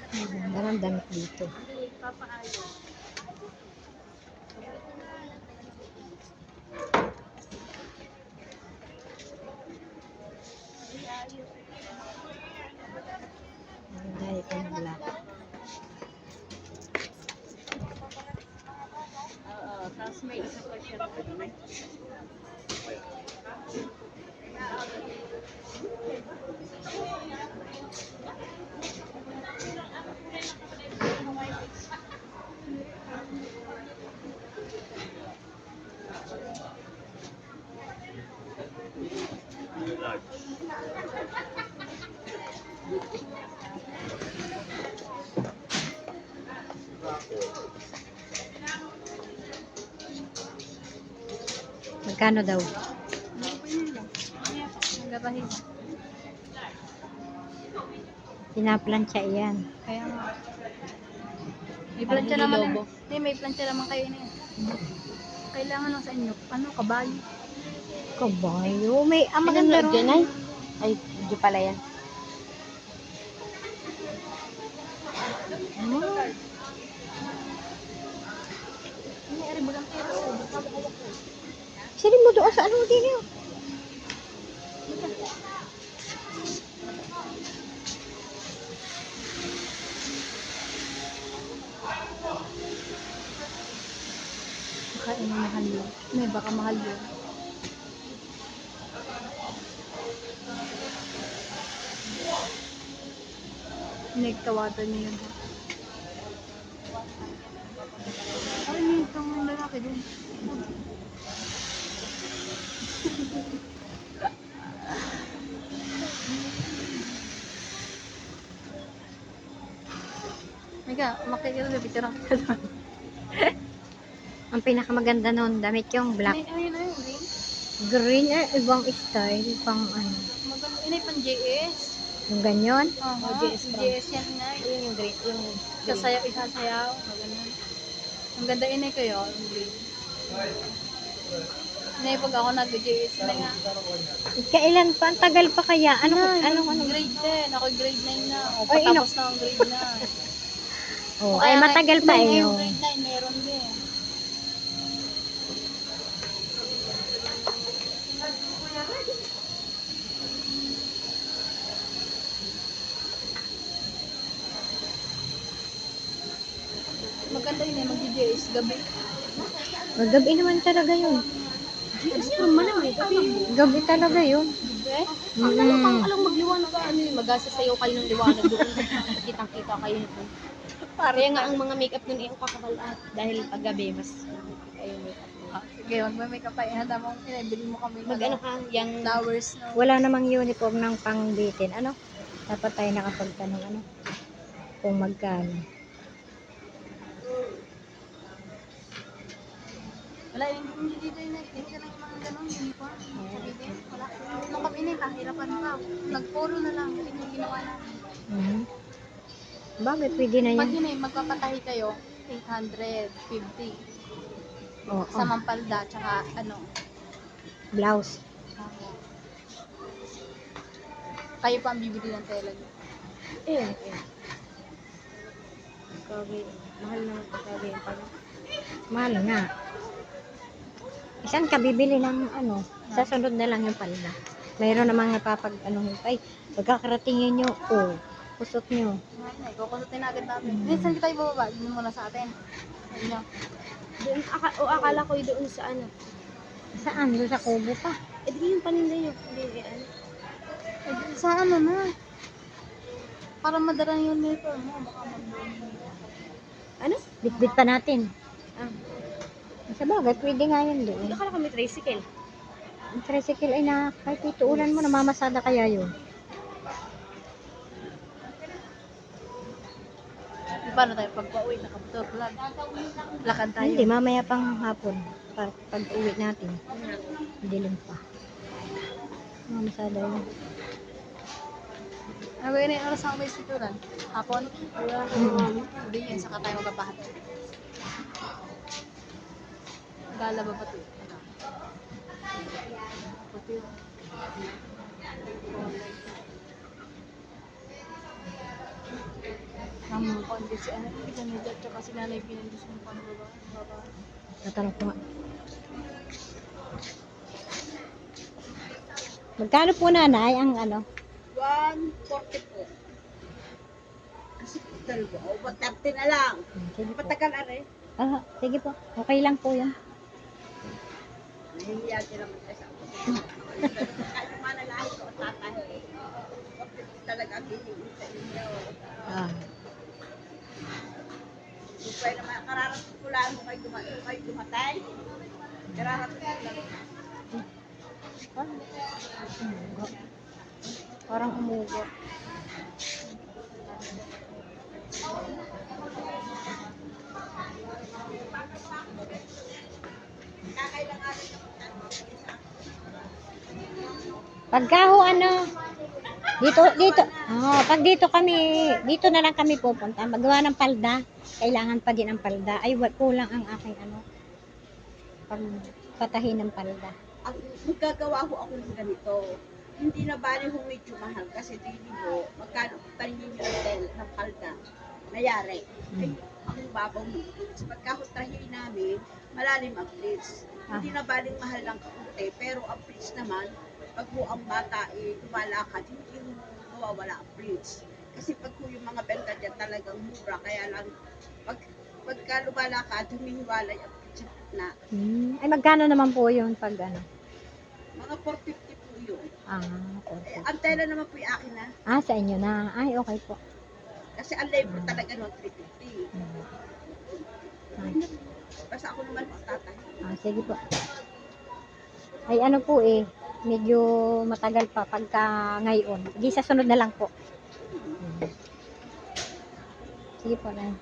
Ganda ng damit dito. Ganda ito ng black. Tapos may isa pa siya. Magkano daw? Gabahin. Pinaplansya yan. Kaya nga. May plancha naman. Hindi, may plancha naman kayo na yan. Kailangan lang sa inyo. Ano, kabayo. Kabayo. May maganda rin. Ay, hindi pala yan. Ini ari bagang pera sa Sini mo doon sa ano din yun? baka ini mahal yun. May baka mahal yun. Nagtawatan niya yun. Ay, may itong lalaki din. Mika, makikita na bitirang ka doon. Ang pinakamaganda nun, damit yung black. Ayun na yung green. Green, ibang style, pang ano. Maganda, inay pang JS. Yung ganyan. Oo, JS JS yan na. Ayun yung green, yung Sasayaw, isasayaw. Maganda. Ang ganda inay kayo, yung green. Inay, pag ako nag-JS na nga. Kailan pa? Ang tagal pa kaya? Ano? Grade 10. Ako grade 9 na. O, Ay, patapos na ang grade 9. Oh, ay matagal pa eh. Yung grade 9, meron din. Maganda yun eh, mag-JS gabi. Gabi naman talaga yun. JS naman malang eh, gabi. Gabi talaga yun. Gabi? Alam magliwanag ka, ano yun, magasasayaw kayo ng liwanag doon. Kitang-kita kayo nito. Kaya nga ang mga makeup nun eh, ang kakabalat. Dahil pag gabi, mas kayo makeup. Sige, mag-makeup pa. Ihanda mo, pinabili mo kami. Mag-ano ka, yung flowers. No? Wala namang uniform ng pangbitin. Ano? Dapat tayo nakapagtanong ano? Kung magkano. Wala, hindi dito yun. Hindi ka lang yung mga ganun, uniform. Sabihin, wala. Nung kami na, kahirapan ka. Nag-polo na lang. Hindi yung ginawa namin. Bakit pwede na Pag yan? yun eh, magpapatahi kayo, 850. Oo. Sa mampalda, tsaka ano. Blouse. Kayo pa ang bibili ng tela niyo. Eh. Kabi, mahal naman ito kabi. Mahal nga. Isan ka bibili ng ano? Sa sunod na lang yung palda. Mayroon namang napapag ano, ay, pagkakaratingin nyo, oh, kusot nyo. Ay, kukusutin agad natin. Minsan kita ibababa, yun muna sa atin. Ano? Doon, akala ko doon sa ano. Saan? Doon sa Kubo pa. Eh, di yung paninda nyo. Hindi, ano. Sa ano na? Para madarang yung nito mo, baka Ano? Bitbit pa natin. Ah, Sa bagay, pwede nga yun doon. akala ko may tricycle. Ang tricycle ay na, kahit ituulan mo, namamasada kaya yun. paano tayo pagpa-uwi, nakamotor lang. Lakad tayo. Hindi, mamaya pang hapon. Pag uwi natin. Dilim pa. Mamasada yun. Ano ba yun yung oras ako may situran? Hapon? Hindi yan, saka tayo magpapahat. Gala ba pati? Pati yun. Ang kondi si ano, pinanidya, tsaka si nanay pinanidya sa mga baba. Tatanong ko nga. Magkano po nanay ang ano? 140 po. Kasi dalawa. O, 30 na lang. Sige po. Patagal na rin. Ah, sige po. Okay lang po yan. Nahihiya din naman kasi ako. Kahit manalahin ko, tatay. Talaga ang hihingi sa inyo. Ah. Kung pwede naman, kararating ko lang kung kayo dumatay. Kararating ko lang. Parang umugot. Kakailang araw na Pagka ho ano, dito, pag dito kami, dito na lang kami pupunta, magawa ng palda, kailangan pa din ang palda, ay kulang ang aking ano, pagpatahin ng palda. ang magagawa ko ako ng ganito. Hindi na bali kung medyo mahal kasi dili mo, magkano tanin nyo ng palda. Mayari. Ay, ang babaw mo. Kasi pagkahutrahin namin, malalim ang pleats. Hindi na baling mahal lang kaunti, pero ang pleats naman, pag mo ang bata lumalakad, hindi mo mawawala ang pleats. Kasi pag po yung mga benta dyan talagang mura, kaya lang pagka lumalakad, humihiwalay ang pleats na. Ay magkano naman po yun pag ano? Mga 450 po yun. Ah, Eh, okay. ang tela naman po yung akin na. Ah, sa inyo na. Ay, okay po. Kasi ang labor talaga noon 350. Ay, Basta ako naman po tatay. sige po. Ay ano po medyo matagal pa pagka ngayon. Sige, sa sunod na lang po. Sige po na.